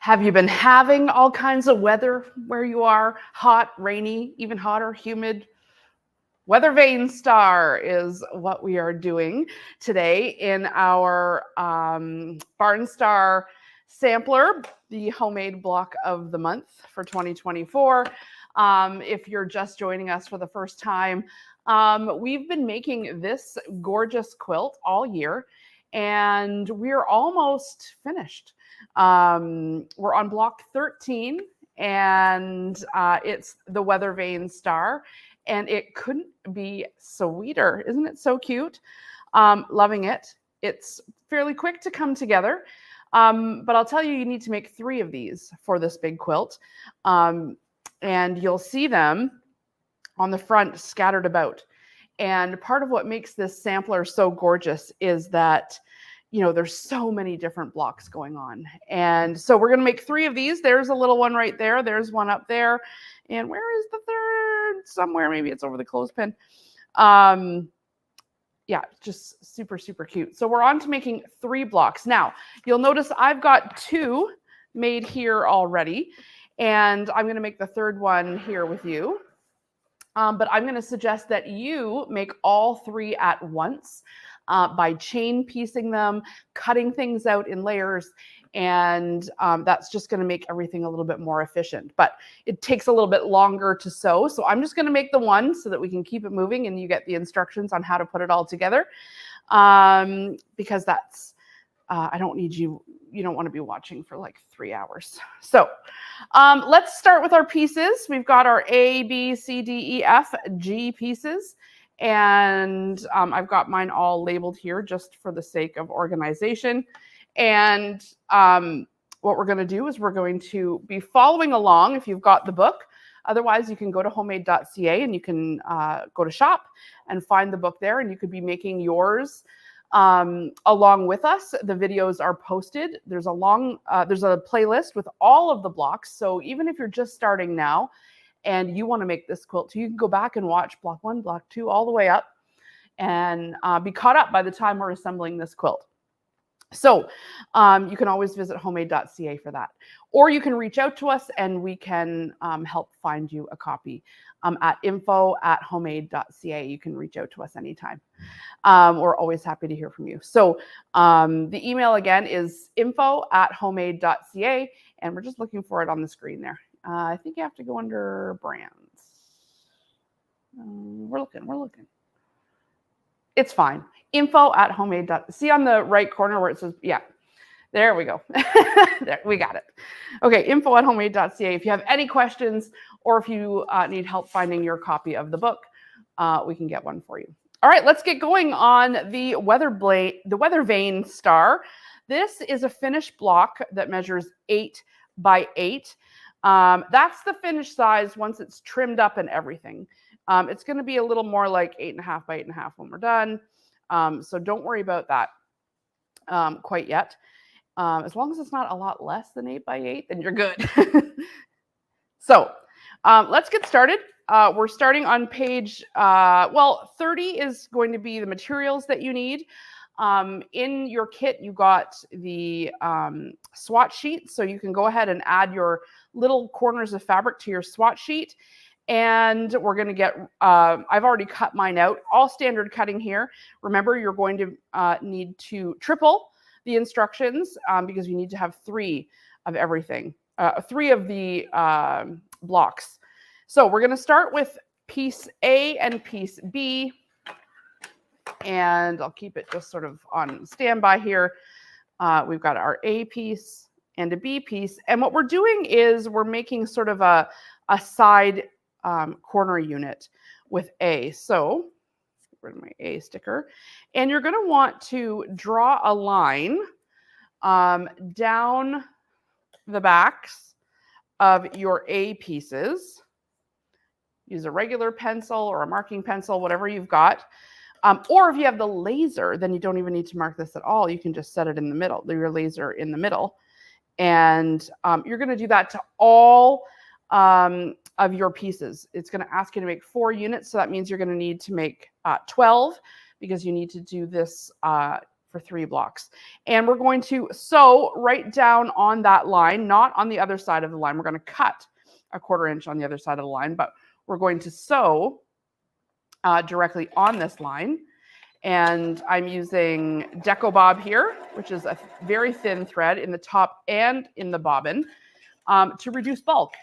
Have you been having all kinds of weather where you are? Hot, rainy, even hotter, humid? Weathervane Star is what we are doing today in our Barn Star Sampler, the homemade block of the month for 2024. If you're just joining us for the first time, we've been making this gorgeous quilt all year, and we're almost finished. We're on block 13, and it's the Weathervane Star, and it couldn't be sweeter. Isn't it so cute? Loving it. It's fairly quick to come together, but I'll tell you, you need to make 3 of these for this big quilt, and you'll see them on the front scattered about. And part of what makes this sampler so gorgeous is that, you know, there's so many different blocks going on. And so we're going to make 3 of these. There's a little one right there. There's one up there. And where is the third? Somewhere, maybe it's over the clothespin. Yeah, just super, super cute. So we're on to making 3 blocks. Now, you'll notice I've got 2 made here already. And I'm going to make the third one here with you. But I'm going to suggest that you make all 3 at once by chain piecing them, cutting things out in layers, and that's just going to make everything a little bit more efficient. But it takes a little bit longer to sew, so I'm just going to make the one so that we can keep it moving and you get the instructions on how to put it all together, because that's I don't need you don't want to be watching for like 3 hours. So let's start with our pieces. We've got our A, B, C, D, E, F, G pieces. And I've got mine all labeled here just for the sake of organization. And what we're going to do is we're going to be following along if you've got the book. Otherwise, you can go to homemade.ca and you can go to shop and find the book there, and you could be making yours along with us. The videos are posted. There's a playlist with all of the blocks. So even if you're just starting now and you want to make this quilt, you can go back and watch block 1, block 2, all the way up, and be caught up by the time we're assembling this quilt. So you can always visit homemade.ca for that. Or you can reach out to us and we can help find you a copy at info@homemade.ca. You can reach out to us anytime. We're always happy to hear from you. So the email again is info@homemade.ca, and we're just looking for it on the screen there. I think you have to go under brands. We're looking. It's fine. info@homemade.ca. See on the right corner where it says, yeah, there we go. There, we got it. Okay, info@homemade.ca. If you have any questions or if you need help finding your copy of the book, we can get one for you. All right, let's get going on the Weathervane Star. This is a finished block that measures 8 by 8. That's the finished size once it's trimmed up and everything. It's going to be a little more like 8.5 by 8.5 when we're done. So don't worry about that quite yet. As long as it's not a lot less than 8 by 8, then you're good. So let's get started. We're starting on page, 30 is going to be the materials that you need. In your kit, you got the swatch sheet, so you can go ahead and add your little corners of fabric to your swatch sheet. And we're going to get, I've already cut mine out, all standard cutting here. Remember, you're going to need to triple the instructions because you need to have 3 of everything, 3 of the blocks. So we're going to start with piece A and piece B. And I'll keep it just sort of on standby here. We've got our A piece and a B piece. And what we're doing is we're making sort of a side corner unit with A. So get rid of my A sticker. And you're going to want to draw a line down the backs of your A pieces. Use a regular pencil or a marking pencil, whatever you've got. Or if you have the laser, then you don't even need to mark this at all. You can just set it in the middle, your laser in the middle. And you're going to do that to all of your pieces. It's going to ask you to make 4 units. So that means you're going to need to make 12 because you need to do this for 3 blocks. And we're going to sew right down on that line, not on the other side of the line. We're going to cut a 1/4 inch on the other side of the line, but we're going to sew directly on this line. And I'm using Deco Bob here, which is a very thin thread in the top and in the bobbin to reduce bulk.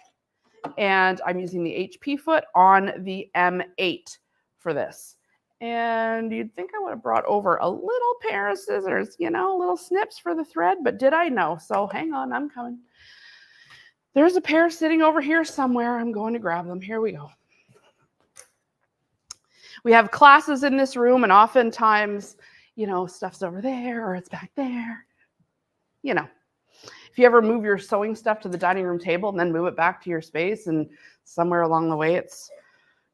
And I'm using the HP foot on the M8 for this. And you'd think I would have brought over a little pair of scissors, you know, little snips for the thread, but did I? No. So hang on, I'm coming. There's a pair sitting over here somewhere. I'm going to grab them. Here we go. We have classes in this room, and oftentimes, you know, stuff's over there or it's back there. You know, if you ever move your sewing stuff to the dining room table and then move it back to your space, and somewhere along the way it's,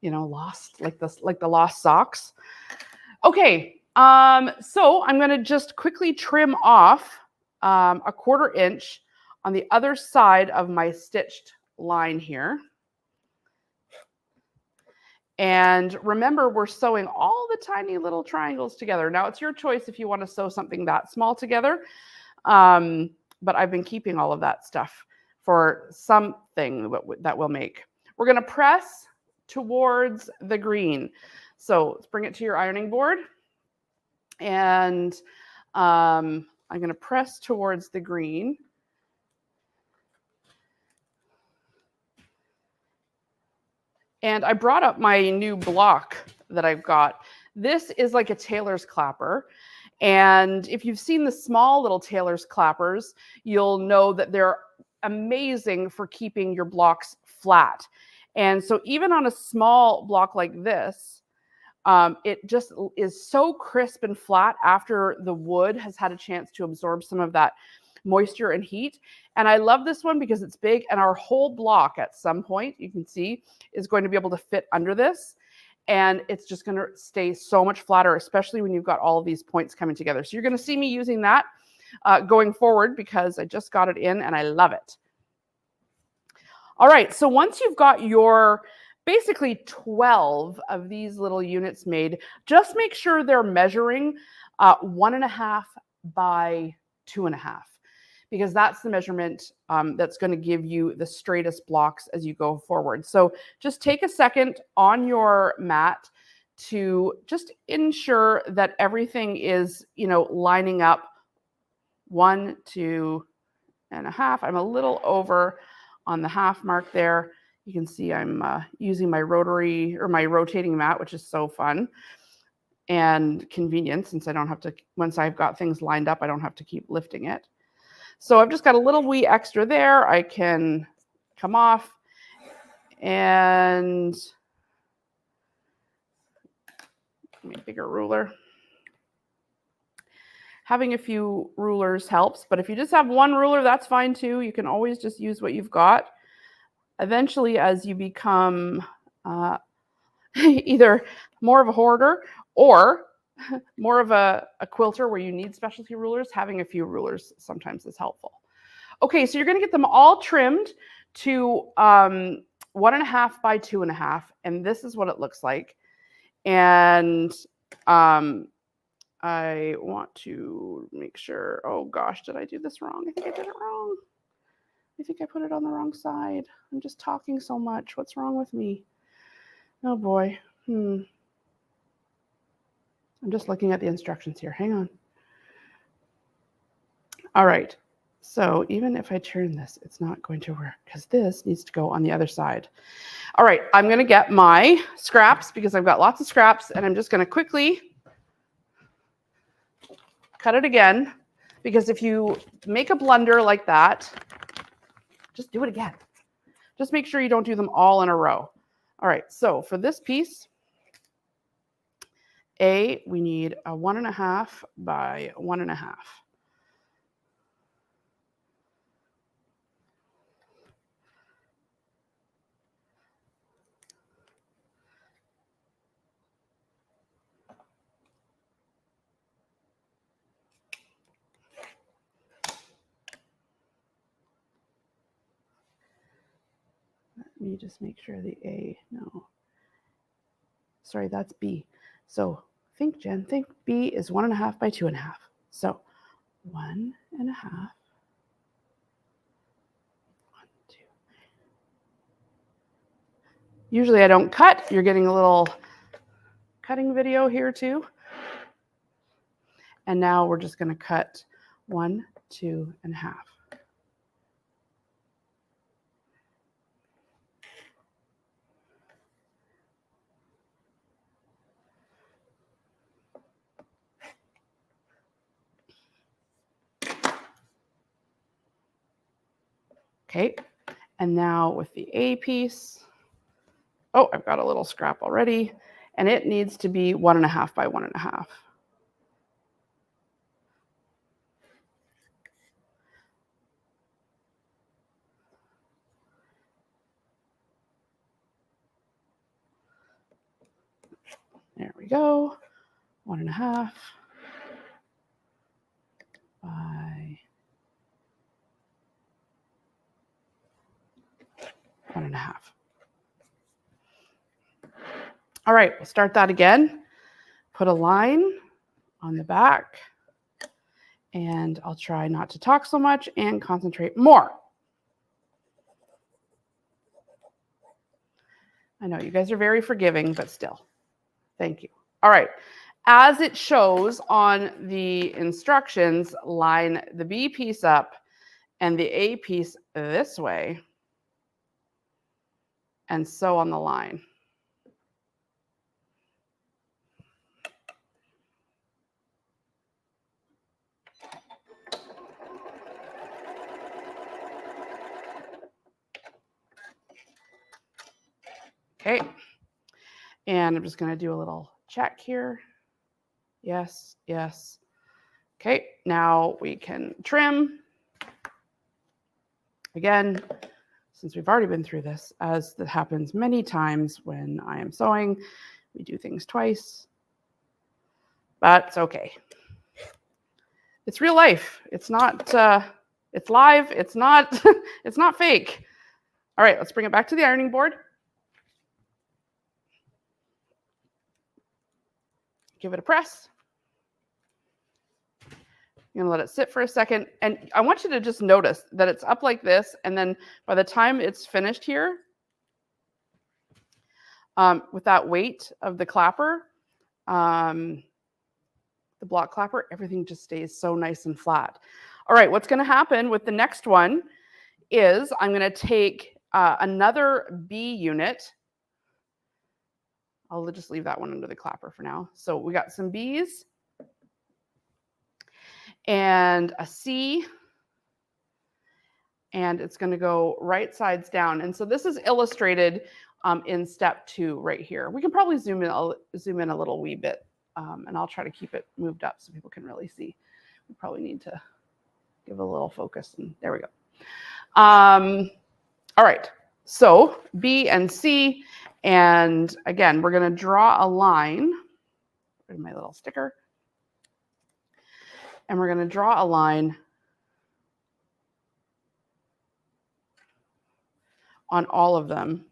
you know, lost, like the lost socks. Okay, so I'm going to just quickly trim off a 1/4 inch on the other side of my stitched line here. And remember, we're sewing all the tiny little triangles together. Now, it's your choice if you want to sew something that small together, but I've been keeping all of that stuff for something that we'll make. We're going to press towards the green. So let's bring it to your ironing board. And I'm going to press towards the green. And I brought up my new block that I've got. This is like a tailor's clapper. And if you've seen the small little tailor's clappers, you'll know that they're amazing for keeping your blocks flat. And so even on a small block like this, it just is so crisp and flat after the wood has had a chance to absorb some of that moisture and heat. And I love this one because it's big, and our whole block at some point, you can see, is going to be able to fit under this. And it's just going to stay so much flatter, especially when you've got all of these points coming together. So you're going to see me using that going forward because I just got it in and I love it. All right, so once you've got your basically 12 of these little units made, just make sure they're measuring 1.5 by 2.5, because that's the measurement that's going to give you the straightest blocks as you go forward. So just take a second on your mat to just ensure that everything is, you know, lining up 1, 2.5. I'm a little over on the half mark there. You can see I'm using my rotary or my rotating mat, which is so fun and convenient since I don't have to, once I've got things lined up, I don't have to keep lifting it. So I've just got a little wee extra there. I can come off and give me a bigger ruler. Having a few rulers helps, but if you just have one ruler, that's fine too. You can always just use what you've got. Eventually, as you become either more of a hoarder or more of a quilter where you need specialty rulers, having a few rulers sometimes is helpful. Okay, so you're going to get them all trimmed to 1.5 by 2.5, and this is what it looks like. And I want to make sure, oh gosh, did I do this wrong? I think I did it wrong. I think I put it on the wrong side. I'm just talking so much. What's wrong with me? Oh boy. I'm just looking at the instructions here. Hang on. All right. So even if I turn this, it's not going to work because this needs to go on the other side. All right. I'm going to get my scraps because I've got lots of scraps, and I'm just going to quickly cut it again, because if you make a blunder like that, just do it again. Just make sure you don't do them all in a row. All right, so for this piece, we need a 1.5 by 1.5. Let me just make sure the A, no. Sorry, that's B. So think, Jen, think B is 1.5 by 2.5. So 1.5. 1, 2. Usually I don't cut. You're getting a little cutting video here too. And now we're just going to cut 1, 2.5. Okay, and now with the A piece, oh, I've got a little scrap already, and it needs to be 1.5 by 1.5. There we go. 1.5 by 1.5. All right, we'll start that again. Put a line on the back, and I'll try not to talk so much and concentrate more. I know you guys are very forgiving, but still, thank you. All right, as it shows on the instructions, line the B piece up and the A piece this way, and sew on the line. Okay, and I'm just going to do a little check here. Yes, yes. Okay, now we can trim. Again, since we've already been through this, as that happens many times when I am sewing, we do things twice, but it's okay. It's real life. It's not, it's live. It's not, it's not fake. All right, let's bring it back to the ironing board. Give it a press. You're gonna let it sit for a second. And I want you to just notice that it's up like this. And then by the time it's finished here, with that weight of the clapper, the block clapper, everything just stays so nice and flat. All right, what's gonna happen with the next one is I'm gonna take another B unit. I'll just leave that one under the clapper for now. So we got some B's and a C, and it's going to go right sides down. And so this is illustrated in step 2 right here. We can probably zoom in a little wee bit, and I'll try to keep it moved up so people can really see. We probably need to give a little focus, and there we go. All right, so B and C, and again, we're going to draw a line. Where's my little sticker? And we're going to draw a line on all of them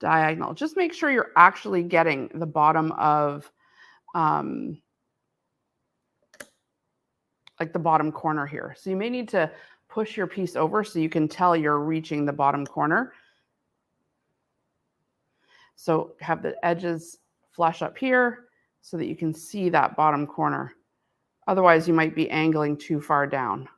diagonal. Just make sure you're actually getting the bottom of like the bottom corner here. So you may need to push your piece over so you can tell you're reaching the bottom corner. So have the edges flush up here so that you can see that bottom corner. Otherwise, you might be angling too far down.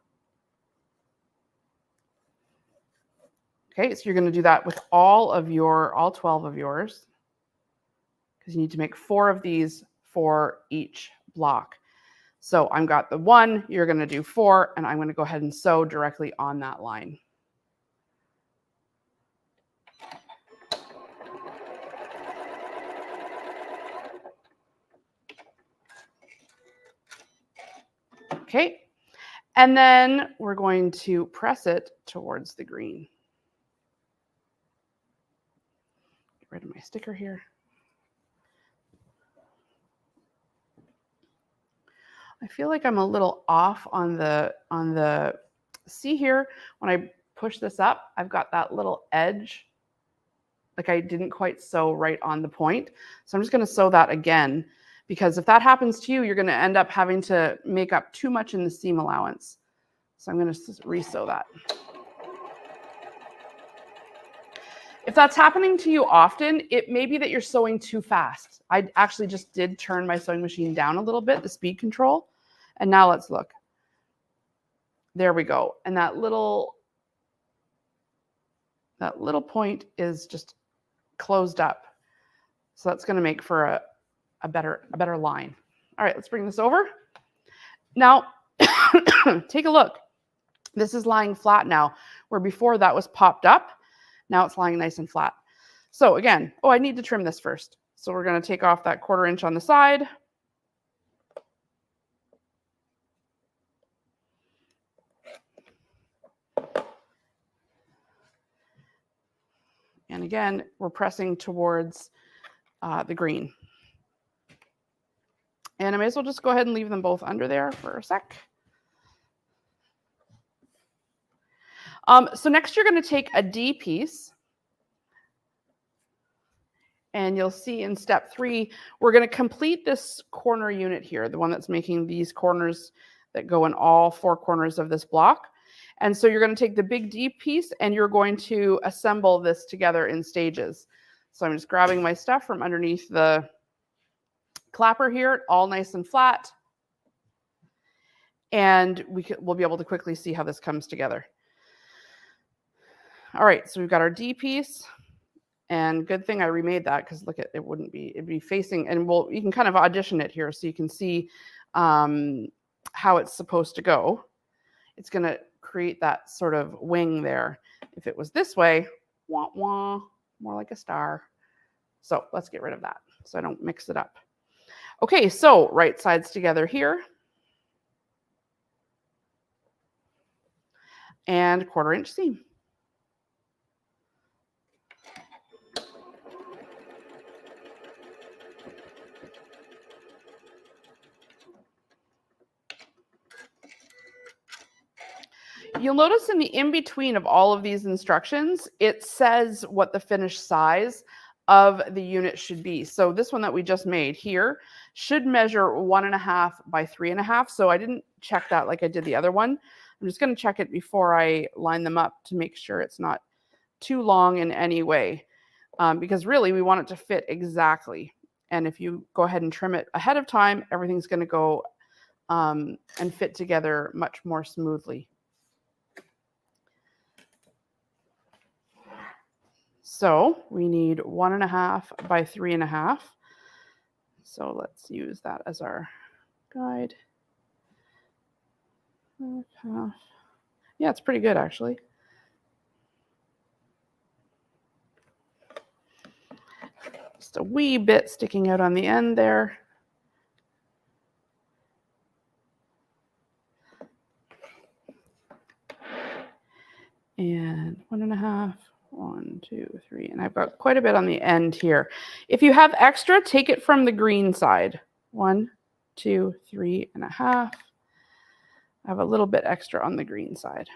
Okay, so you're going to do that with all 12 of yours, because you need to make 4 of these for each block. So I've got the 1, you're going to do 4, and I'm going to go ahead and sew directly on that line. Okay, and then we're going to press it towards the green. Get rid of my sticker here. I feel like I'm a little off on the C here. When I push this up, I've got that little edge, like I didn't quite sew right on the point. So I'm just going to sew that again, because if that happens to you, you're going to end up having to make up too much in the seam allowance. So I'm going to re-sew that. If that's happening to you often, it may be that you're sewing too fast. I actually just did turn my sewing machine down a little bit, the speed control. And now let's look. There we go. And that little point is just closed up. So that's going to make for a better line. All right, let's bring this over. Now, take a look. This is lying flat now, where before that was popped up. Now it's lying nice and flat. So again, oh, I need to trim this first. So we're going to take off that 1/4 inch on the side. And again, we're pressing towards the green. And I may as well just go ahead and leave them both under there for a sec. So next you're going to take a D piece. And you'll see in step 3, we're going to complete this corner unit here, the one that's making these corners that go in all 4 corners of this block. And so you're going to take the big D piece and you're going to assemble this together in stages. So I'm just grabbing my stuff from underneath the clapper here, all nice and flat. And we'll be able to quickly see how this comes together. All right, so we've got our D piece. And good thing I remade that, because look, it'd be facing, and you can kind of audition it here so you can see how it's supposed to go. It's going to create that sort of wing there. If it was this way, wah, wah, more like a star. So let's get rid of that so I don't mix it up. Okay, so right sides together here. And 1/4 inch seam. You'll notice in the in-between of all of these instructions, it says what the finished size of the unit should be. So this one that we just made here should measure 1.5 by 3.5. So I didn't check that like I did the other one. I'm just going to check it before I line them up to make sure it's not too long in any way. Because really we want it to fit exactly. And if you go ahead and trim it ahead of time, everything's going to go and fit together much more smoothly. So we need 1.5 by 3.5. So let's use that as our guide. Yeah, it's pretty good actually. Just a wee bit sticking out on the end there. And 1.5. 1, 2, 3, and I've got quite a bit on the end here. If you have extra, take it from the green side. 1, 2, 3.5. I have a little bit extra on the green side.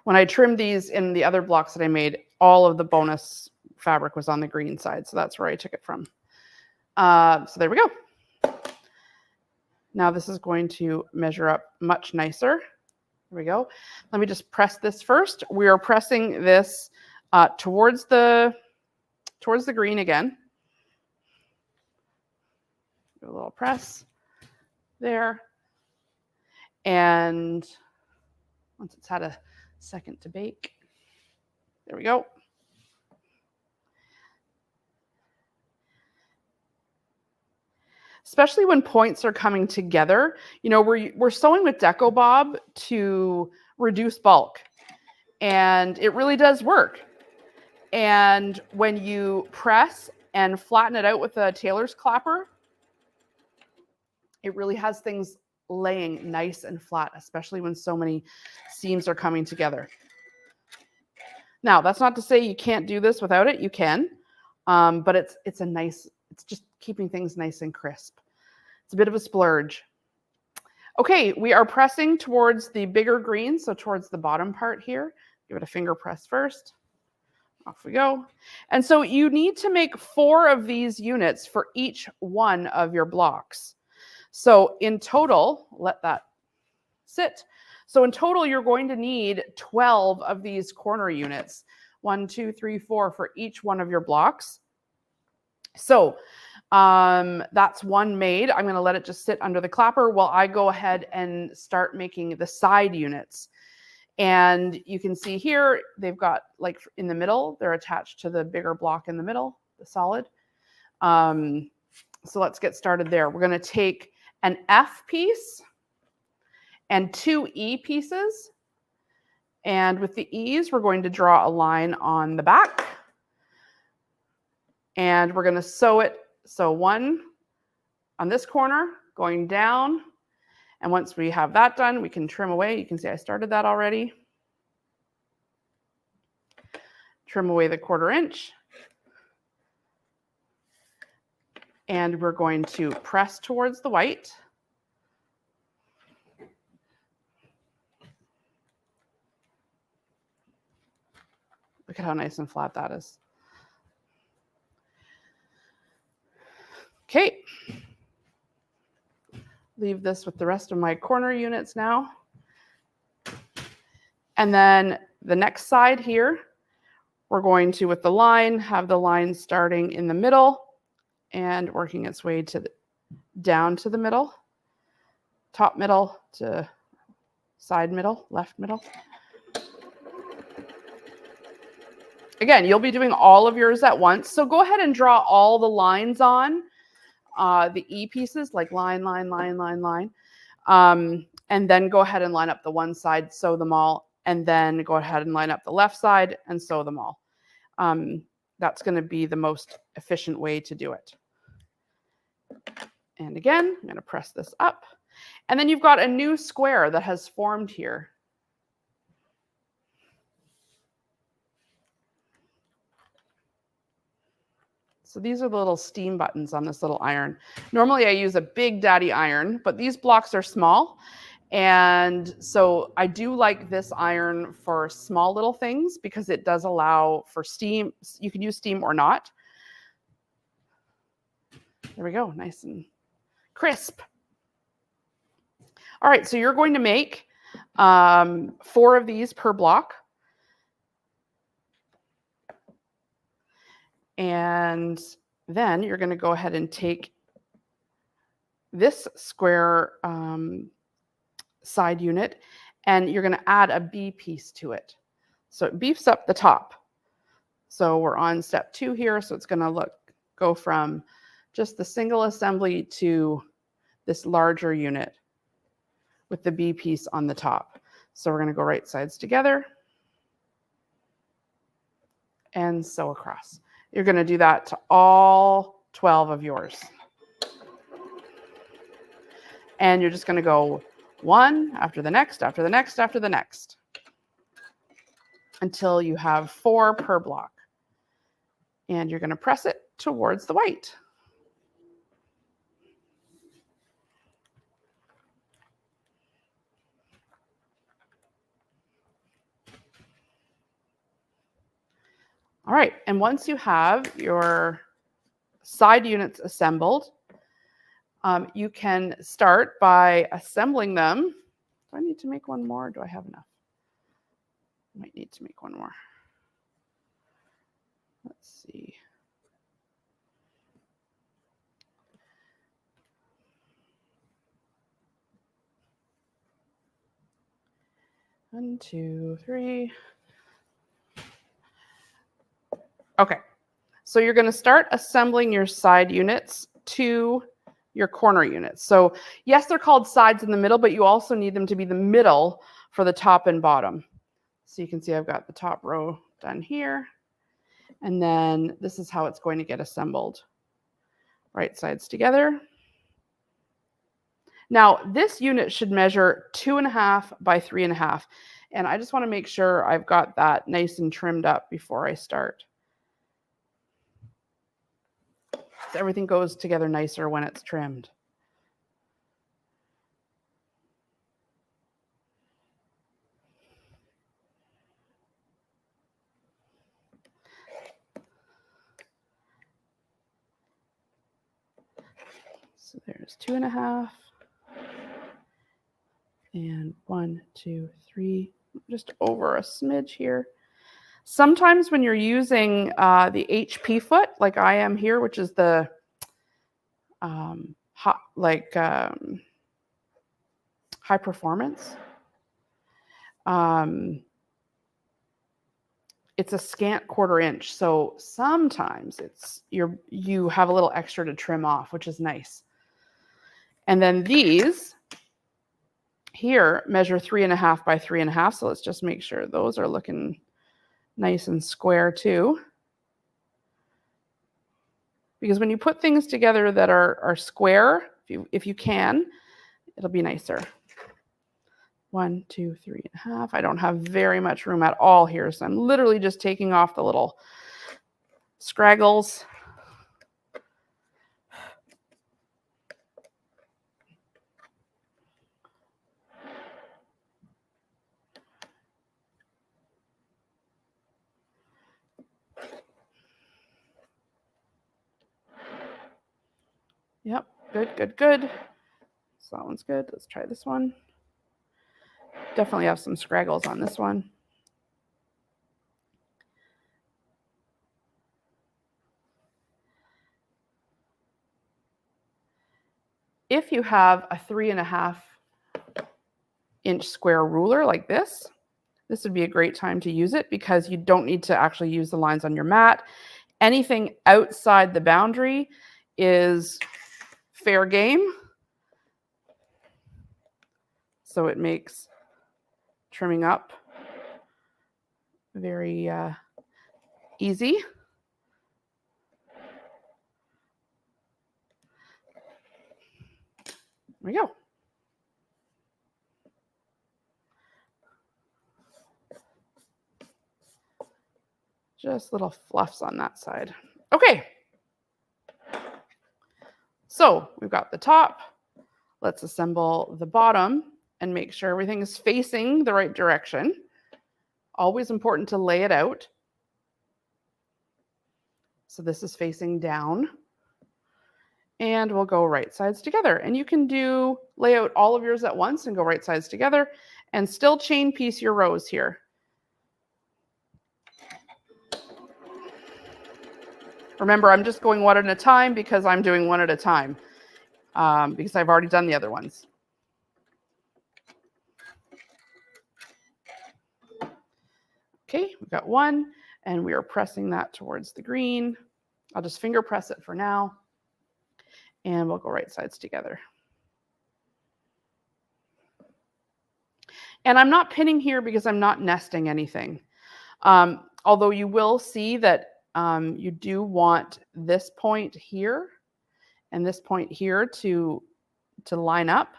When I trimmed these in the other blocks that I made, all of the bonus fabric was on the green side, so that's where I took it from. So there we go. Now this is going to measure up much nicer. There we go. Let me just press this first. We are pressing this towards the green again. Do a little press there. And once it's had a second to bake, there we go. Especially when points are coming together. You know, we're sewing with Deco Bob to reduce bulk, and it really does work. And when you press and flatten it out with a tailor's clapper, it really has things laying nice and flat, especially when so many seams are coming together. Now, that's not to say you can't do this without it. You can, but it's just keeping things nice and crisp. It's a bit of a splurge. Okay, we are pressing towards the bigger green, so towards the bottom part here. Give it a finger press first. Off we go. And so you need to make 4 of these units for each one of your blocks. So in total, let that sit. So in total, you're going to need 12 of these corner units. 1, 2, 3, 4 for each one of your blocks. So that's one made. I'm going to let it just sit under the clapper while I go ahead and start making the side units. And you can see here, they've got like in the middle, they're attached to the bigger block in the middle, the solid. So let's get started there. We're going to take an F piece and 2 E pieces. And with the E's, we're going to draw a line on the back. And we're going to sew it. So 1 on this corner going down. And once we have that done, we can trim away. You can see I started that already. Trim away the 1/4 inch. And we're going to press towards the white. Look at how nice and flat that is. Okay. Leave this with the rest of my corner units now. And then the next side here, we're going to, with the line, have the line starting in the middle and working its way to down to the middle, top middle to side middle, left middle. Again, you'll be doing all of yours at once. So go ahead and draw all the lines on the E pieces, like line, line, line, line, line. And then go ahead and line up the one side, sew them all, and then go ahead and line up the left side and sew them all. That's going to be the most efficient way to do it. And again, I'm going to press this up. And then you've got a new square that has formed here. So these are the little steam buttons on this little iron. Normally I use a big daddy iron, but these blocks are small. And so I do like this iron for small little things because it does allow for steam. You can use steam or not. There we go, nice and crisp. All right, so you're going to make 4 of these per block. And then you're going to go ahead and take this square side unit and you're going to add a B piece to it. So it beefs up the top. So we're on step 2 here. So it's going to go from just the single assembly to this larger unit with the B piece on the top. So we're going to go right sides together and sew across. You're going to do that to all 12 of yours. And you're just going to go one after the next, after the next, after the next, until you have 4 per block. And you're going to press it towards the white. All right, and once you have your side units assembled, you can start by assembling them. Do I need to make one more? Or do I have enough? I might need to make one more. Let's see. One, 2, 3. Okay, so you're going to start assembling your side units to your corner units. So yes, they're called sides in the middle, but you also need them to be the middle for the top and bottom. So you can see I've got the top row done here. And then this is how it's going to get assembled. Right sides together. Now this unit should measure 2.5 by 3.5. And I just want to make sure I've got that nice and trimmed up before I start. So everything goes together nicer when it's trimmed. So there's 2.5. And 1, 2, 3, just over a smidge here. Sometimes when you're using the HP foot, like I am here, which is the high performance, it's a scant 1/4 inch. So sometimes you have a little extra to trim off, which is nice. And then these here measure 3.5 by 3.5. So let's just make sure those are looking nice and square too. Because when you put things together that are square, if you can, it'll be nicer. 1, 2, 3.5. I don't have very much room at all here, so I'm literally just taking off the little scraggles. Yep, good, good, good. So that one's good. Let's try this one. Definitely have some scraggles on this one. If you have a 3.5 inch square ruler like this would be a great time to use it because you don't need to actually use the lines on your mat. Anything outside the boundary is fair game. So it makes trimming up very easy. There we go. Just little fluffs on that side. Okay. So we've got the top. Let's assemble the bottom and make sure everything is facing the right direction. Always important to lay it out. So this is facing down. And we'll go right sides together. And you can lay out all of yours at once and go right sides together and still chain piece your rows here. Remember, I'm just going one at a time because I'm doing one at a time because I've already done the other ones. Okay, we've got one and we are pressing that towards the green. I'll just finger press it for now and we'll go right sides together. And I'm not pinning here because I'm not nesting anything. Although you will see that you do want this point here and this point here to line up.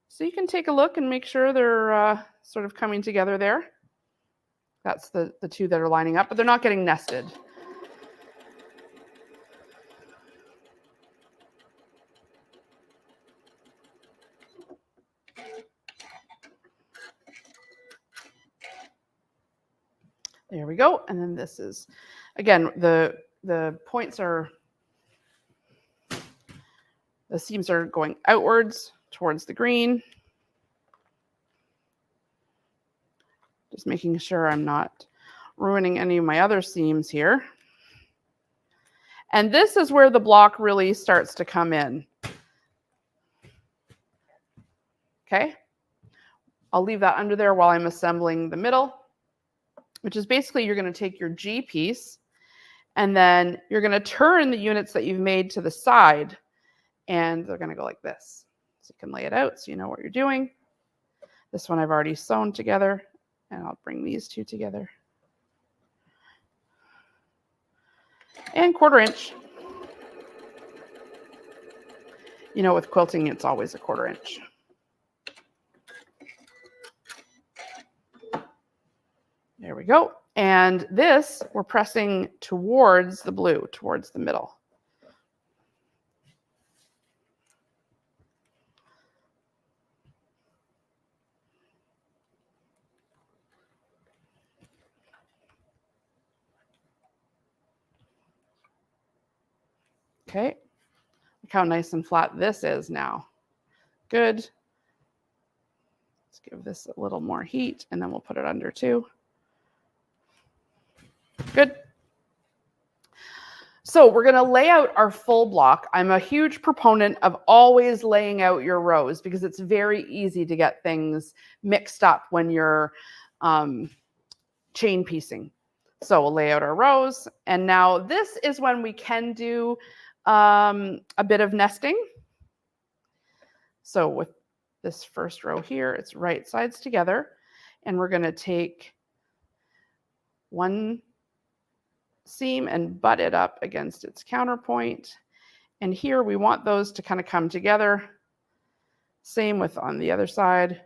So you can take a look and make sure they're sort of coming together there. That's the two that are lining up, but they're not getting nested. There we go. And then this is, again, the points are, the seams are going outwards towards the green. Just making sure I'm not ruining any of my other seams here. And this is where the block really starts to come in. Okay. I'll leave that under there while I'm assembling the middle, which is basically you're going to take your G piece and then you're going to turn the units that you've made to the side and they're going to go like this. So you can lay it out so you know what you're doing. This one I've already sewn together and I'll bring these two together. And 1/4 inch. You know, with quilting, it's always a 1/4 inch. There we go. And this, we're pressing towards the blue, towards the middle. Okay. how nice and flat this is now. Good. Let's give this a little more heat, and then we'll put it under too. Good. So we're going to lay out our full block. I'm a huge proponent of always laying out your rows because it's very easy to get things mixed up when you're chain piecing. So we'll lay out our rows. And now this is when we can do a bit of nesting. So with this first row here, it's right sides together. And we're going to take one seam and butt it up against its counterpoint. And here we want those to kind of come together. Same with on the other side.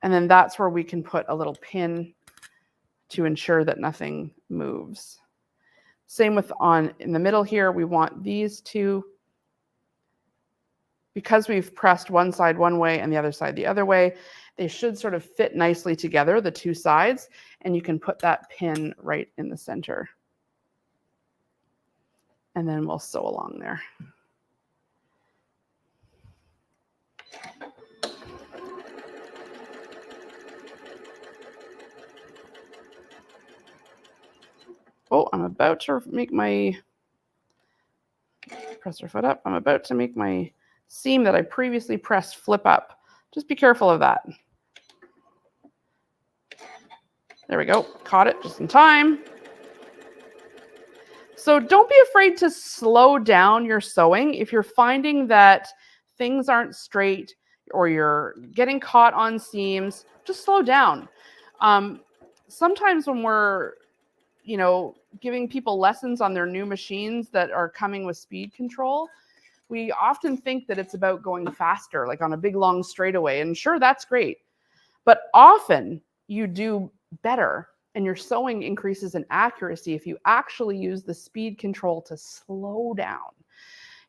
And then that's where we can put a little pin to ensure that nothing moves. Same with in the middle here, we want these two, because we've pressed one side one way and the other side the other way, they should sort of fit nicely together, the two sides, and you can put that pin right in the center. And then we'll sew along there. Oh, I'm about to make my, press your foot up. I'm about to make my seam that I previously pressed flip up. Just be careful of that. There we go. Caught it just in time. So don't be afraid to slow down your sewing. If you're finding that things aren't straight or you're getting caught on seams, just slow down. Sometimes when we're, giving people lessons on their new machines that are coming with speed control, we often think that it's about going faster, like on a big long straightaway. And sure, that's great. But often you do better and your sewing increases in accuracy if you actually use the speed control to slow down.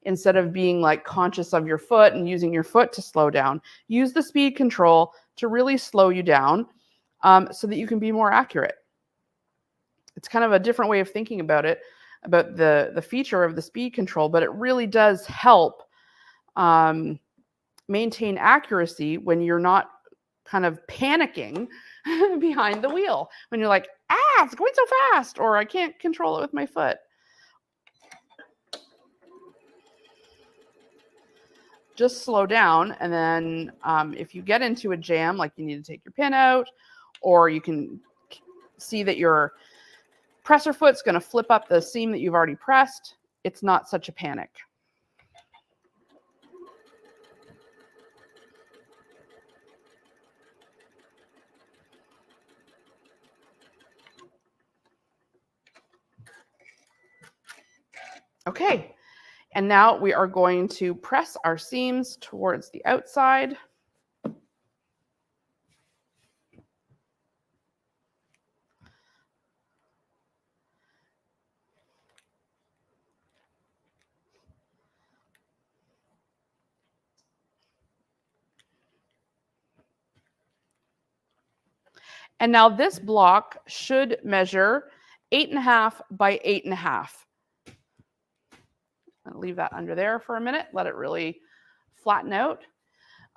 Instead of being like conscious of your foot and using your foot to slow down, use the speed control to really slow you down so that you can be more accurate. It's kind of a different way of thinking about it, about the feature of the speed control, but it really does help maintain accuracy when you're not kind of panicking behind the wheel. When you're like, it's going so fast, or I can't control it with my foot. Just slow down, and then if you get into a jam, like you need to take your pin out, or you can see that your presser foot's going to flip up the seam that you've already pressed, it's not such a panic. Okay, and now we are going to press our seams towards the outside. And now this block should measure 8.5 by 8.5. I'll leave that under there for a minute, let it really flatten out.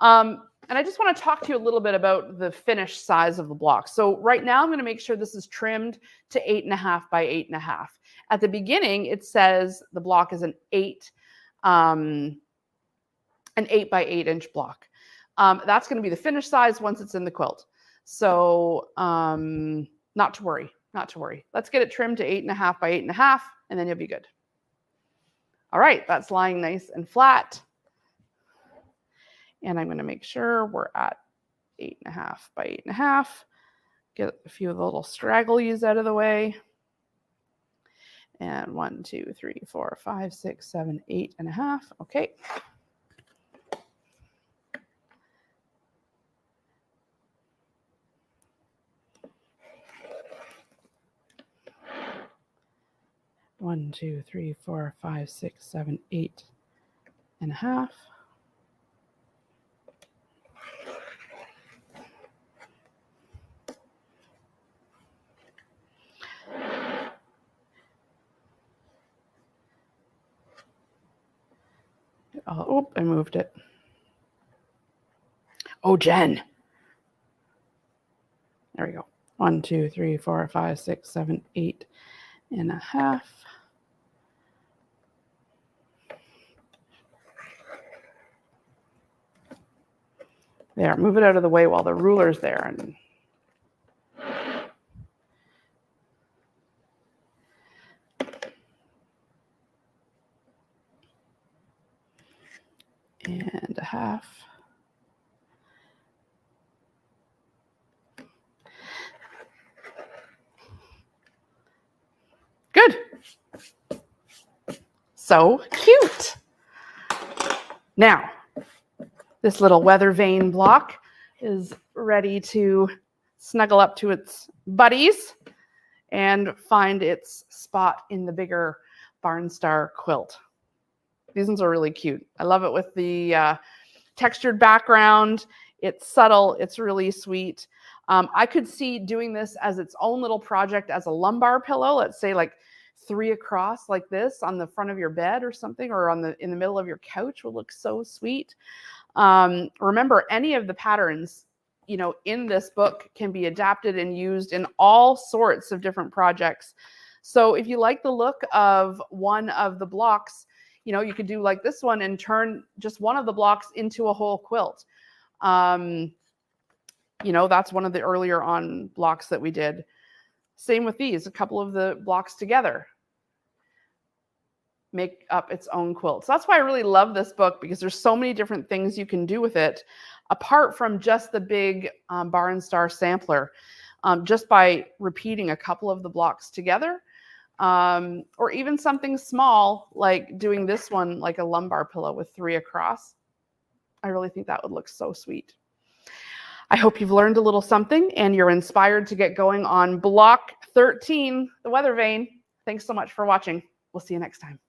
And I just want to talk to you a little bit about the finished size of the block. So right now I'm going to make sure this is trimmed to 8.5 by 8.5. At the beginning, it says the block is an 8 by 8 inch block. That's going to be the finished size once it's in the quilt. So not to worry, not to worry. Let's get it trimmed to 8.5 by 8.5, and then you'll be good. All right, that's lying nice and flat. And I'm going to make sure we're at 8.5 by 8.5. Get a few of the little stragglies out of the way. And 1, 2, 3, 4, 5, 6, 7, 8.5. Okay. One, 2, 3, 4, 5, 6, 7, 8.5. Oh, I moved it. Oh, Jen. There we go. 1, 2, 3, 4, 5, 6, 7, 8.5. There, move it out of the way while the ruler's there. And a half. Good. So cute. Now, this little Weathervane block is ready to snuggle up to its buddies and find its spot in the bigger Barn Star quilt. These ones are really cute. I love it with the textured background. It's subtle. It's really sweet. I could see doing this as its own little project as a lumbar pillow. Let's say like 3 across like this on the front of your bed or something, or in the middle of your couch would look so sweet. Remember, any of the patterns, in this book can be adapted and used in all sorts of different projects. So if you like the look of one of the blocks, you could do like this one and turn just one of the blocks into a whole quilt. That's one of the earlier on blocks that we did. Same with these, a couple of the blocks together make up its own quilt. So that's why I really love this book, because there's so many different things you can do with it, apart from just the big Barn Star sampler, just by repeating a couple of the blocks together, or even something small like doing this one like a lumbar pillow with 3 across. I really think that would look so sweet. I hope you've learned a little something and you're inspired to get going on block 13, the Weathervane. Thanks so much for watching. We'll see you next time.